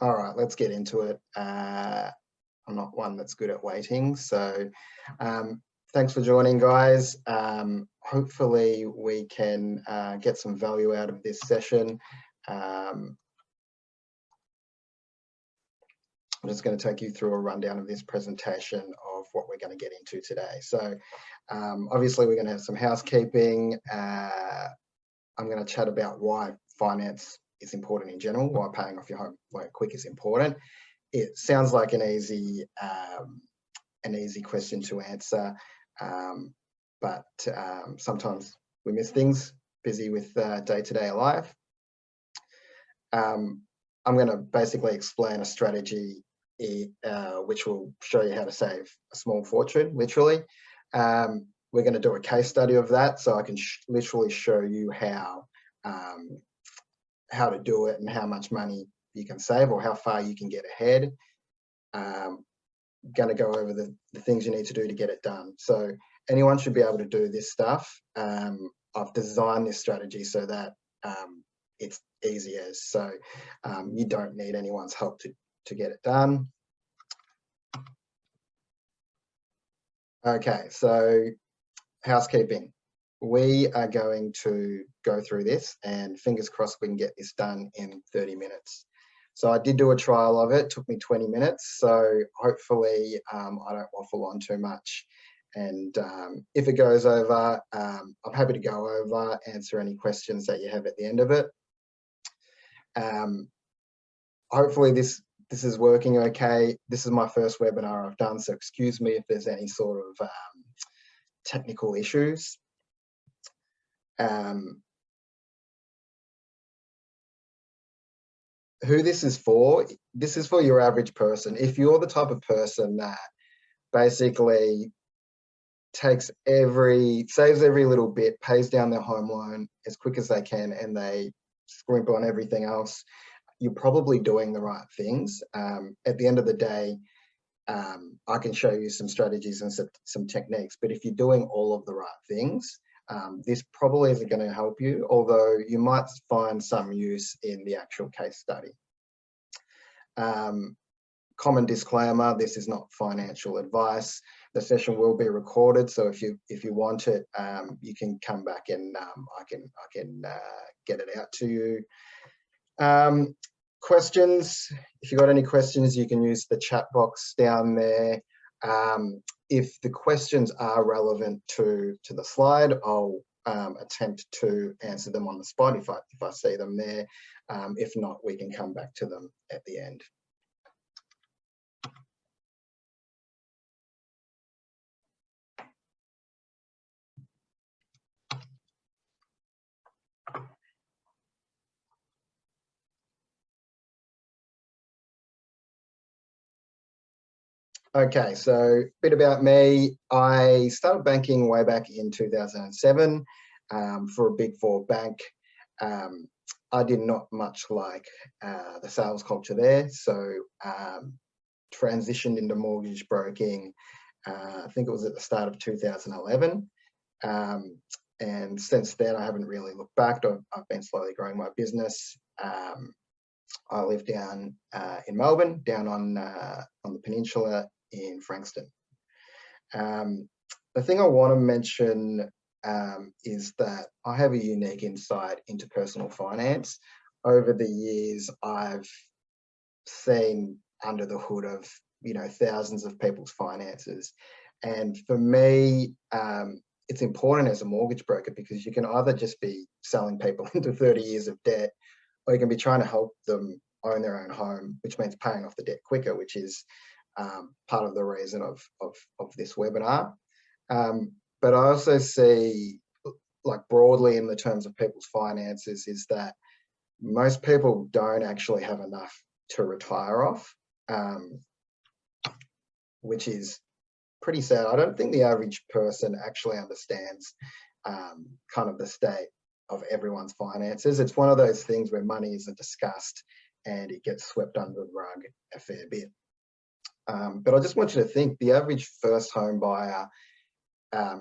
All right, let's get into it. I'm not one that's good at waiting, so thanks for joining, guys. Hopefully we can get some value out of this session. I'm just going to take you through a rundown of this presentation of what we're going to get into today. So obviously we're going to have some housekeeping. I'm going to chat about why finance is important in general, why paying off your home loan quick is important. It sounds like an easy question to answer, but sometimes we miss things, busy with day-to-day life. I'm going to basically explain a strategy which will show you how to save a small fortune, literally. We're going to do a case study of that, so I can literally show you how to do it and how much money you can save or how far you can get ahead. Going to go over the things you need to do to get it done. So anyone should be able to do this stuff. I've designed this strategy so that it's easy as, so you don't need anyone's help to get it done. Okay, so housekeeping. We are going to go through this and fingers crossed we can get this done in 30 minutes. So I did do a trial of it, took me 20 minutes. So hopefully I don't waffle on too much. And if it goes over, I'm happy to go over, answer any questions that you have at the end of it. Hopefully this is working okay. This is my first webinar I've done, so excuse me if there's any sort of technical issues. Who this is for your average person. If you're the type of person that basically saves every little bit, pays down their home loan as quick as they can, and they scrimp on everything else, you're probably doing the right things. At the end of the day, I can show you some strategies and some techniques, but if you're doing all of the right things, this probably isn't going to help you, although you might find some use in the actual case study. Common disclaimer, this is not financial advice. The session will be recorded, so if you want it, you can come back and I can get it out to you. Questions, if you've got any questions, you can use the chat box down there. If the questions are relevant to the slide, I'll attempt to answer them on the spot if I see them there. If not, we can come back to them at the end. Okay, so a bit about me. I started banking way back in 2007 for a Big Four bank. I did not much like the sales culture there, so transitioned into mortgage broking. I think it was at the start of 2011. And since then, I haven't really looked back. I've been slowly growing my business. I live down in Melbourne, down on the peninsula in Frankston. The thing I want to mention is that I have a unique insight into personal finance. Over the years, I've seen under the hood of thousands of people's finances, and for me, it's important as a mortgage broker because you can either just be selling people into 30 years of debt, or you can be trying to help them own their own home, which means paying off the debt quicker, which is part of the reason of this webinar. But I also see, like broadly in the terms of people's finances, is that most people don't actually have enough to retire off, which is pretty sad. I don't think the average person actually understands kind of the state of everyone's finances. It's one of those things where money isn't discussed and it gets swept under the rug a fair bit. But I just want you to think the average first home buyer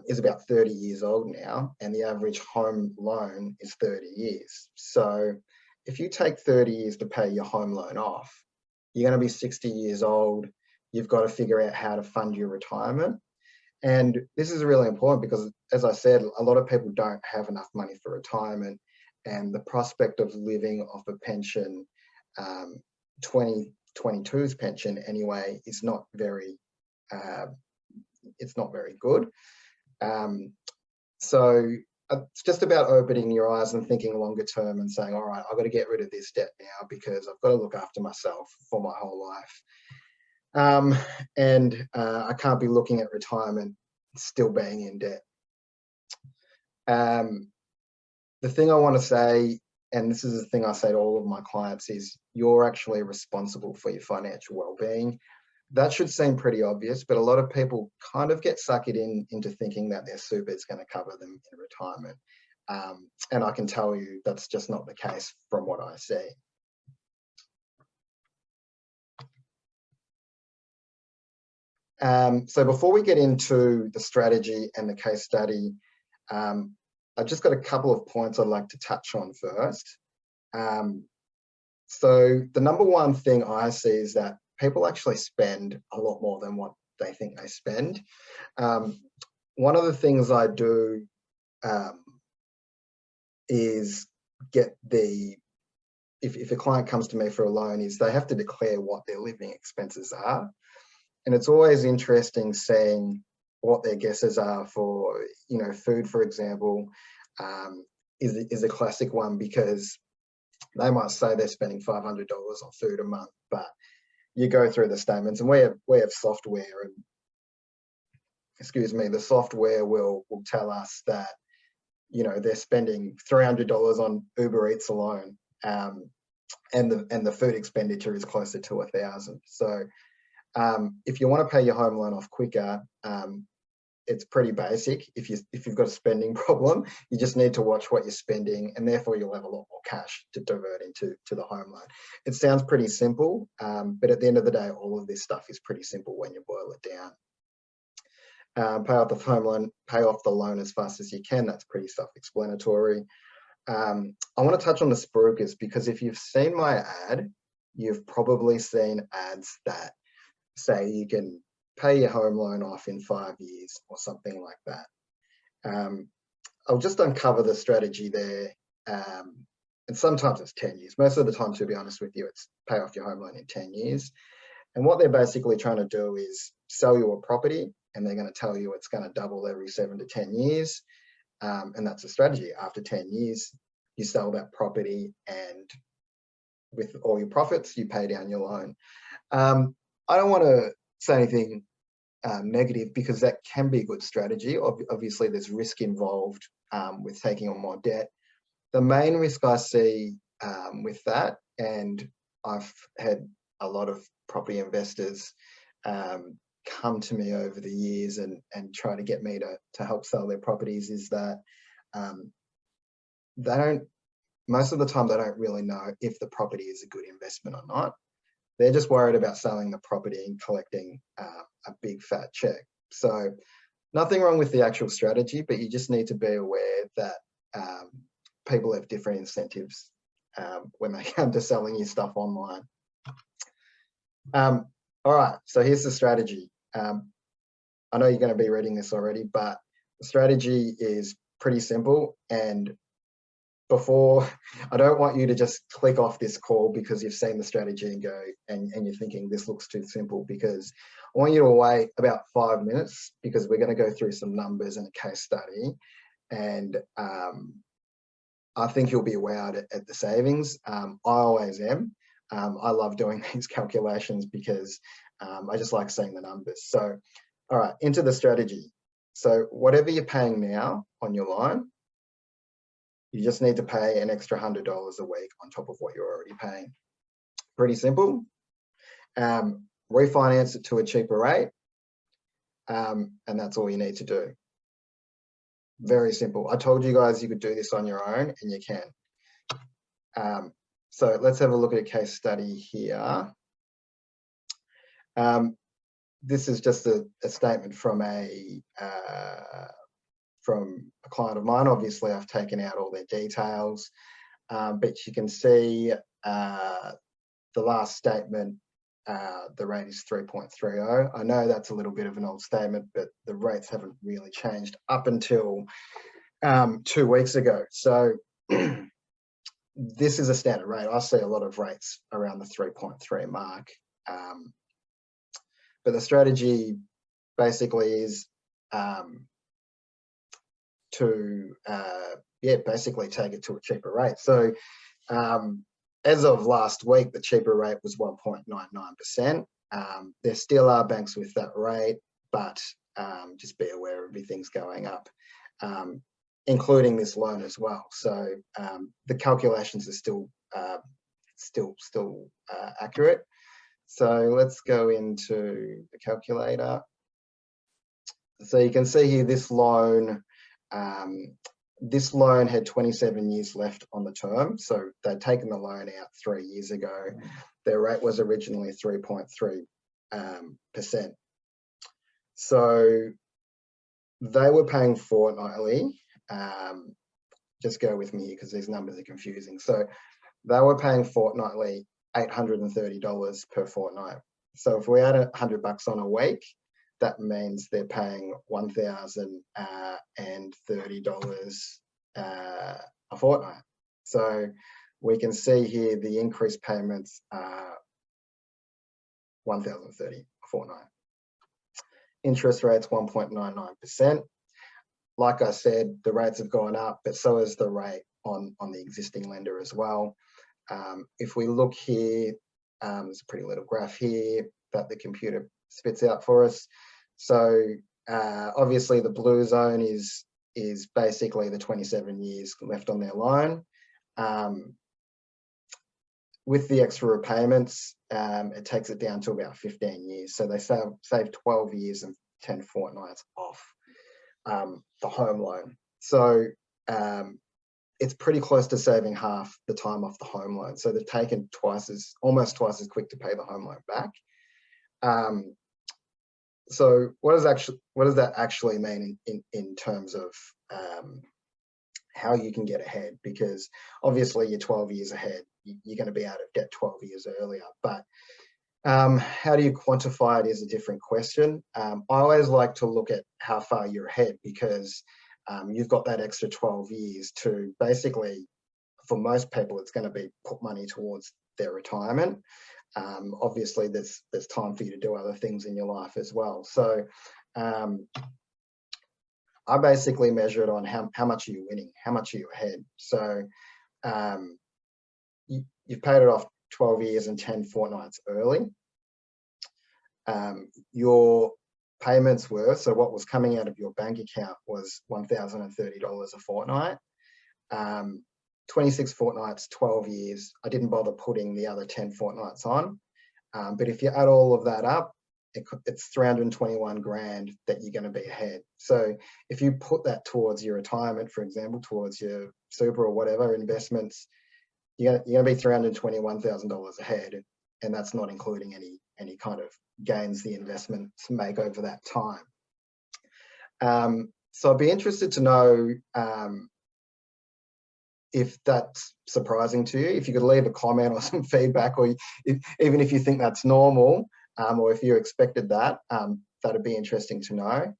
is about 30 years old now, and the average home loan is 30 years. So if you take 30 years to pay your home loan off, you're going to be 60 years old. You've got to figure out how to fund your retirement. And this is really important because, as I said, a lot of people don't have enough money for retirement, and the prospect of living off a pension, 2022's pension anyway, is not very, it's not very good. So it's just about opening your eyes and thinking longer term and saying, all right, I've got to get rid of this debt now because I've got to look after myself for my whole life. I can't be looking at retirement still being in debt. The thing I want to say, and this is the thing I say to all of my clients, is you're actually responsible for your financial well-being. That should seem pretty obvious, but a lot of people kind of get sucked into thinking that their super is going to cover them in retirement. And I can tell you that's just not the case from what I see. So before we get into the strategy and the case study, I've just got a couple of points I'd like to touch on first. So the number one thing I see is that people actually spend a lot more than what they think they spend. One of the things I do is get if a client comes to me for a loan, is they have to declare what their living expenses are. And it's always interesting seeing what their guesses are for, food, for example, is a classic one, because they might say they're spending $500 on food a month, but you go through the statements, and we have software, and the software will tell us that, they're spending $300 on Uber Eats alone, and the food expenditure is closer to $1,000. So if you want to pay your home loan off quicker, it's pretty basic. If you've got a spending problem, you just need to watch what you're spending, and therefore you'll have a lot more cash to divert into the home loan. It sounds pretty simple, but at the end of the day, all of this stuff is pretty simple when you boil it down. Pay off the home loan, pay off the loan as fast as you can. That's pretty self-explanatory. I want to touch on the spruikers, because if you've seen my ad, you've probably seen ads that say you can pay your home loan off in 5 years or something like that. I'll just uncover the strategy there. And sometimes it's 10 years. Most of the time, to be honest with you, it's pay off your home loan in 10 years. And what they're basically trying to do is sell you a property, and they're going to tell you it's going to double every 7 to 10 years. And that's a strategy. After 10 years, you sell that property, and with all your profits, you pay down your loan. I don't want to say anything negative, because that can be a good strategy. Obviously, there's risk involved with taking on more debt. The main risk I see with that, and I've had a lot of property investors come to me over the years and try to get me to help sell their properties, is that most of the time they don't really know if the property is a good investment or not. They're just worried about selling the property and collecting a big fat check. So nothing wrong with the actual strategy, but you just need to be aware that people have different incentives when they come to selling you stuff online. All right, so here's the strategy. I know you're going to be reading this already, but the strategy is pretty simple. And I don't want you to just click off this call because you've seen the strategy and go and you're thinking this looks too simple, because I want you to wait about 5 minutes, because we're going to go through some numbers and a case study, and I think you'll be wowed at the savings. I always am. I love doing these calculations because I just like seeing the numbers. So, all right, into the strategy. So whatever you're paying now on your loan, you just need to pay an extra $100 a week on top of what you're already paying. Pretty simple. Refinance it to a cheaper rate, and that's all you need to do. Very simple. I told you guys you could do this on your own, and you can. So let's have a look at a case study here. This is just a statement from a client of mine. Obviously, I've taken out all their details, but you can see the last statement the rate is 3.30. I know that's a little bit of an old statement, but the rates haven't really changed up until 2 weeks ago. So this is a standard rate. I see a lot of rates around the 3.3 mark. But the strategy basically is to basically take it to a cheaper rate. So as of last week, the cheaper rate was 1.99%. There still are banks with that rate, but just be aware everything's going up, including this loan as well. So the calculations are still accurate. So let's go into the calculator. So you can see here this loan had 27 years left on the term. So they'd taken the loan out 3 years ago. Their rate was originally 3.3%. So they were paying fortnightly. Just go with me because these numbers are confusing. So they were paying fortnightly $830 per fortnight. So if we add $100 on a week, that means they're paying $1,030 a fortnight. So we can see here the increased payments are $1,030 a fortnight. Interest rates 1.99%. Like I said, the rates have gone up, but so has the rate on the existing lender as well. If we look here, there's a pretty little graph here that the computer spits out for us. So obviously the blue zone is basically the 27 years left on their loan. With the extra repayments, it takes it down to about 15 years. So they save 12 years and 10 fortnights off the home loan. So it's pretty close to saving half the time off the home loan. So they've taken almost twice as quick to pay the home loan back. So what does that actually mean in terms of how you can get ahead? Because obviously you're 12 years ahead, you're going to be able to get 12 years earlier. But how do you quantify it is a different question. I always like to look at how far you're ahead, because you've got that extra 12 years to basically, for most people, it's going to be put money towards their retirement. Obviously, there's time for you to do other things in your life as well. So I basically measure it on how much are you winning, how much are you ahead. So you've paid it off 12 years and 10 fortnights early. Your payments were, so what was coming out of your bank account was $1,030 a fortnight. 26 fortnights, 12 years. I didn't bother putting the other 10 fortnights on. But if you add all of that up, it's 321 grand that you're going to be ahead. So if you put that towards your retirement, for example, towards your super or whatever investments, you're going to be $321,000 ahead. And that's not including any kind of gains the investments make over that time. So I'd be interested to know if that's surprising to you. If you could leave a comment or some feedback, or even if you think that's normal, or if you expected that, that'd be interesting to know.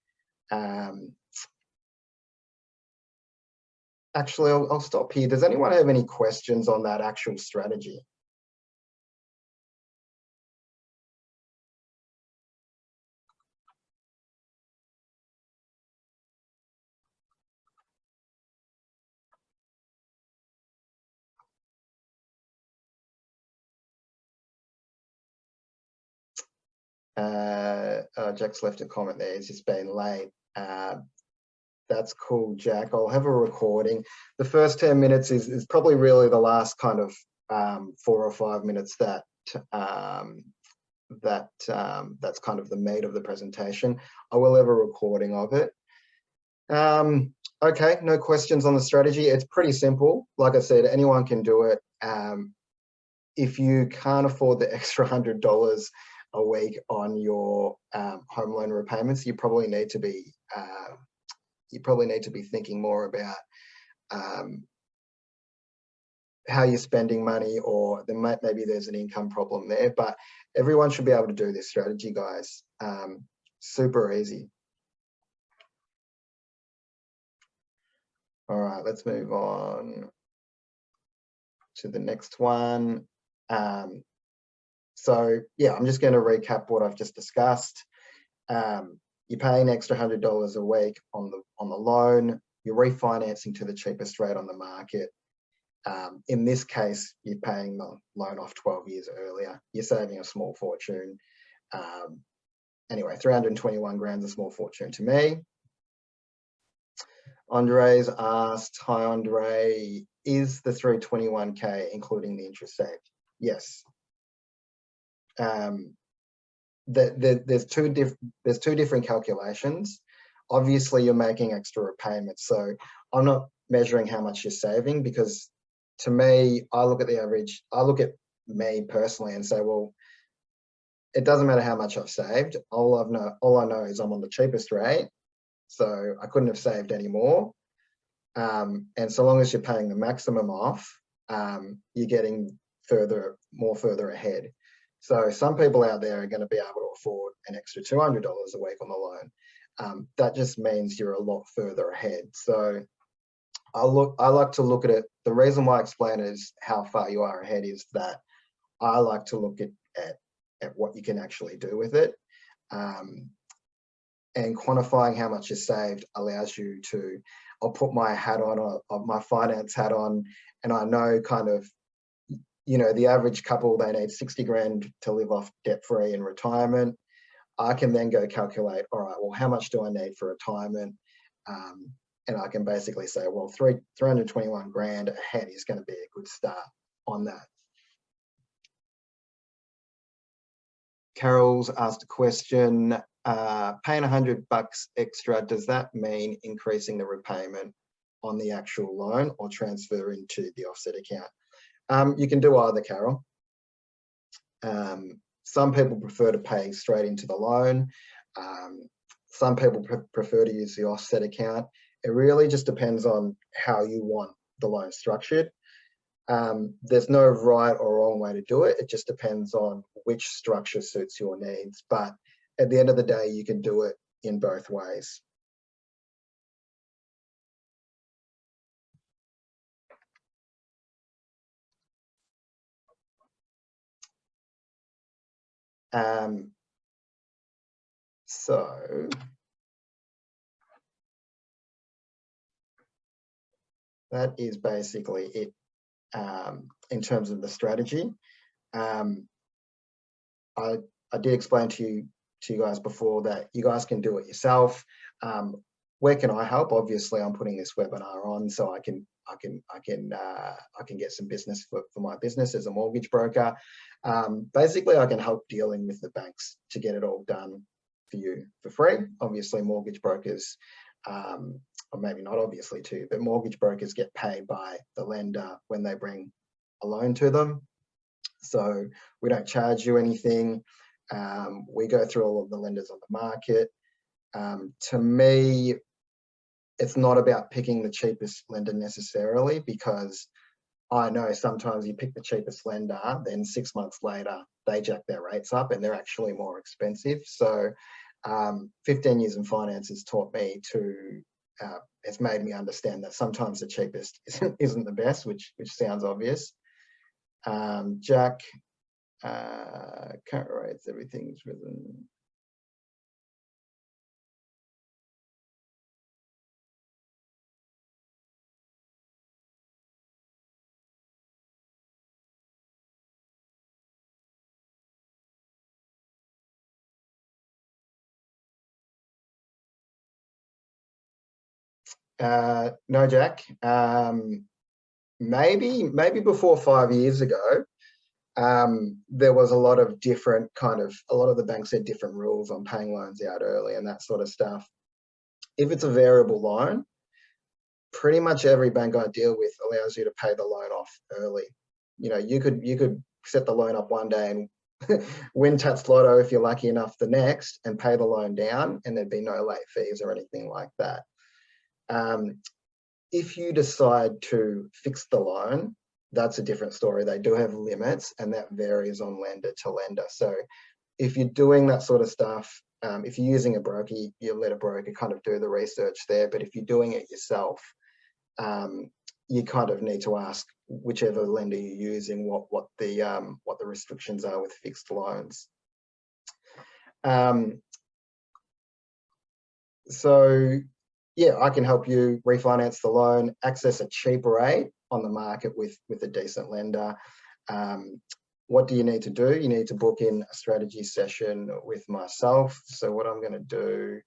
Actually, I'll stop here. Does anyone have any questions on that actual strategy? Jack's left a comment there. It's just been late. That's cool, Jack. I'll have a recording. The first 10 minutes is probably really the last kind of 4 or 5 minutes that's kind of the meat of the presentation. I will have a recording of it. Okay, no questions on the strategy. It's pretty simple. Like I said, anyone can do it. If you can't afford the extra $100 a week on your home loan repayments, you probably need to be thinking more about how you're spending money, or maybe there's an income problem there, but everyone should be able to do this strategy, guys. Super easy. All right, let's move on to the next one. So yeah, I'm just going to recap what I've just discussed. You're paying an extra $100 a week on the loan. You're refinancing to the cheapest rate on the market. In this case, you're paying the loan off 12 years earlier. You're saving a small fortune. Anyway, 321 grand's a small fortune to me. Andre's asked, hi Andre, is the 321k including the interest saved? Yes. There's two different calculations. Obviously, you're making extra repayments, so I'm not measuring how much you're saving, because to me, I look at the average. I look at me personally and say, well, it doesn't matter how much I've saved. All I know is I'm on the cheapest rate, so I couldn't have saved any more. And so long as you're paying the maximum off, you're getting more further ahead. So some people out there are going to be able to afford an extra $200 a week on the loan. That just means you're a lot further ahead. So I like to look at it. The reason why I explain it is how far you are ahead is that I like to look at what you can actually do with it. And quantifying how much is saved allows you to, I'll put my hat on, my finance hat on, and I know kind of, you know, the average couple, they need 60 grand to live off debt-free in retirement. I can then go calculate, all right, well, how much do I need for retirement? And I can basically say, well, 321 grand ahead is going to be a good start on that. Carol's asked a question, paying $100 extra, does that mean increasing the repayment on the actual loan or transfer into the offset account? You can do either, Carol. Some people prefer to pay straight into the loan. Some people prefer to use the offset account. It really just depends on how you want the loan structured. There's no right or wrong way to do it. It just depends on which structure suits your needs. But at the end of the day, you can do it in both ways. So that is basically it in terms of the strategy. I did explain to you guys before that you guys can do it yourself. Where can I help? Obviously, I'm putting this webinar on so I can get some business for my business as a mortgage broker. Basically, I can help dealing with the banks to get it all done for you for free. Obviously, mortgage brokers, or maybe not obviously too, but mortgage brokers get paid by the lender when they bring a loan to them. So we don't charge you anything. We go through all of the lenders on the market. To me, it's not about picking the cheapest lender necessarily, because I know sometimes you pick the cheapest lender, then 6 months later, they jack their rates up and they're actually more expensive. So 15 years in finance has taught me to, it's made me understand that sometimes the cheapest isn't the best, which sounds obvious. Jack, current rates, everything's risen. No, Jack. Maybe before 5 years ago, there was a lot of different a lot of the banks had different rules on paying loans out early and that sort of stuff. If it's a variable loan, pretty much every bank I deal with allows you to pay the loan off early. You know, you could set the loan up one day and win Tats Lotto if you're lucky enough the next and pay the loan down, and there'd be no late fees or anything like that. If you decide to fix the loan, that's a different story. They do have limits, and that varies on lender to lender. So if you're doing that sort of stuff, if you're using a broker, you let a broker kind of do the research there. But if you're doing it yourself, you kind of need to ask whichever lender you're using what the restrictions are with fixed loans. So yeah, I can help you refinance the loan, access a cheaper rate on the market with a decent lender. What do you need to do? You need to book in a strategy session with myself. So what I'm going to do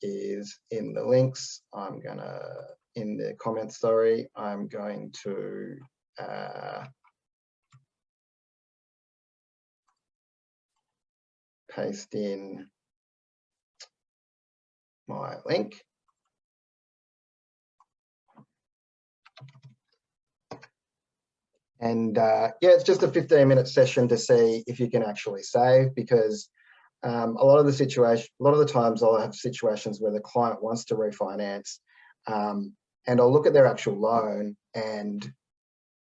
is in the links, in the comments, sorry, I'm going to paste in my link. And yeah, it's just a 15-minute session to see if you can actually save, because a lot of the times I'll have situations where the client wants to refinance, and I'll look at their actual loan and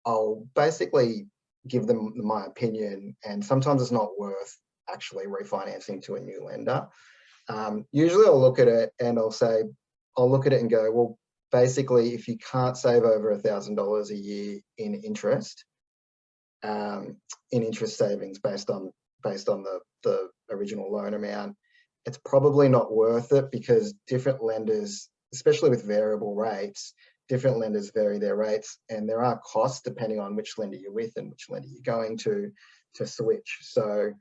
I'll basically give them my opinion, and sometimes it's not worth actually refinancing to a new lender. Usually I'll look at it and I'll look at it and go, well, basically, if you can't save over $1,000 a year in interest savings based on the original loan amount, it's probably not worth it, because different lenders, especially with variable rates, different lenders vary their rates, and there are costs depending on which lender you're with and which lender you're going to switch. So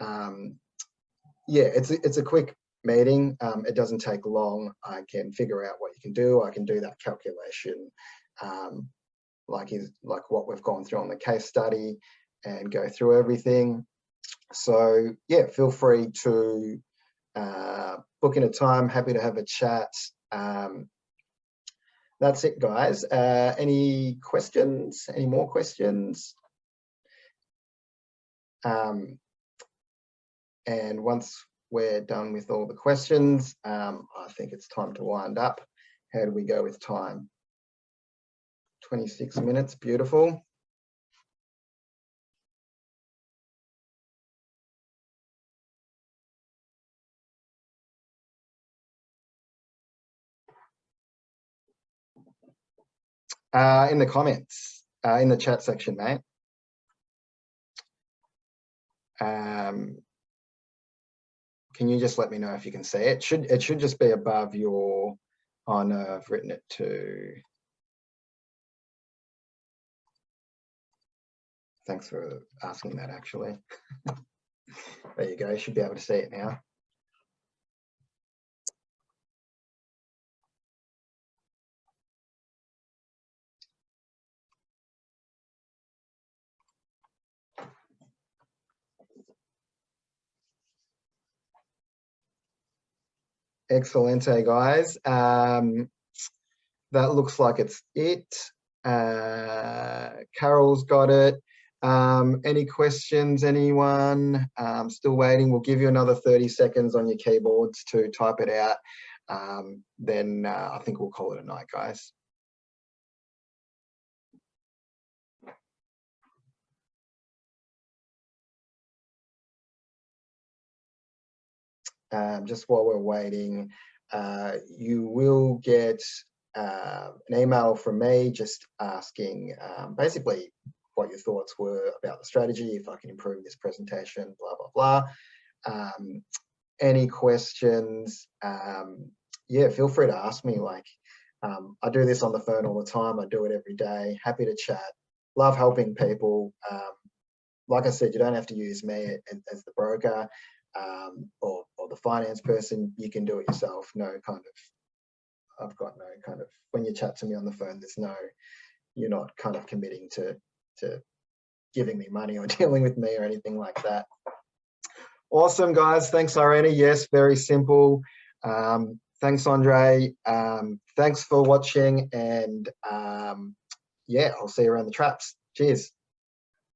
yeah, it's a quick meeting. It doesn't take long. I can figure out what you can do. I can do that calculation like what we've gone through on the case study, and go through everything. So yeah, feel free to book in a time. Happy to have a chat. That's it, guys. Any questions? Any more questions? And once we're done with all the questions, I think it's time to wind up. How do we go with time? 26 minutes, beautiful. In the comments, in the chat section, mate. Can you just let me know if you can see it? It should just be above your, oh no, I've written it to. Thanks for asking that, actually. There you go, you should be able to see it now. Excellente, guys. That looks like it's it. Carol's got it. Any questions, anyone? Still waiting. We'll give you another 30 seconds on your keyboards to type it out. Then I think we'll call it a night, guys. Just while we're waiting, you will get an email from me just asking basically what your thoughts were about the strategy, if I can improve this presentation, blah, blah, blah. Any questions, yeah, feel free to ask me. Like, I do this on the phone all the time. I do it every day. Happy to chat. Love helping people. Like I said, you don't have to use me as the broker or the finance person. You can do it yourself. I've got no kind of, when you chat to me on the phone, you're not kind of committing to giving me money or dealing with me or anything like that. Awesome, guys. Thanks, Irene. Yes, very simple. Thanks, Andre. Thanks for watching, and yeah, I'll see you around the traps. Cheers.